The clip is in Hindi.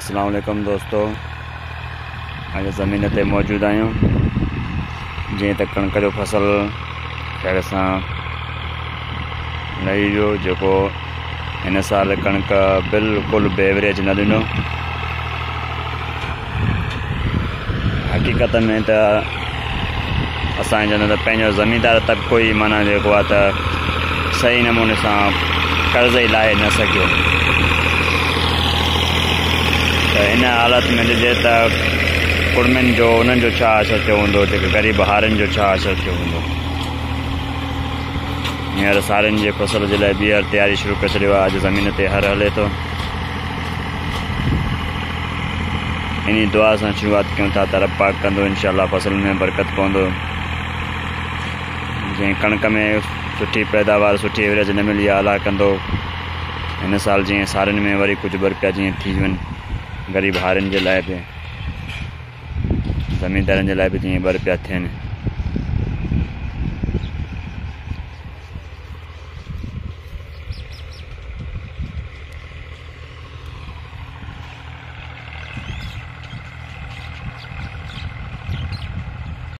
अस्सलाम वालेकुम दोस्तों, अॼु ज़मीन ते मौजूद आहियूं। जीअं त कणिक जो फसल खैर सां लही वियो, जेको हिन साल कणिक बिल्कुलु बेवरेज न ॾिनो। हक़ीक़त में त असांजो न त पंहिंजो ज़मींदार तबिको ई माना जेको आहे त सही नमूने सां कर्ज़ ई लाहे न सघियो। त इन हालत में ॾिजे त कुड़मियुनि जो उन्हनि जो छा असरु थियो हूंदो, जेके ग़रीब हारियुनि जो छा असरु थियो हूंदो। हींअर सारियुनि जे फसल जे लाइ ॿीहर तयारी शुरू करे छॾियो आहे। अॼु ज़मीन ते हर हले थो। इन दुआ सां शुरूआत कयूं था त रब पाक कंदो, इंशाअल्लाह फसल में बरकत पवंदो। जीअं कणिक में सुठी पैदावार, सुठी एवरेज न मिली आहे, अलाह कंदो हिन साल जीअं सारियुनि में वरी कुझु ॿ रुपया जीअं थी वञनि, ग़रीब हारियुनि जे लाइ बि, ज़मींदारनि जे लाइ बि जीअं ॿ रुपया थियनि।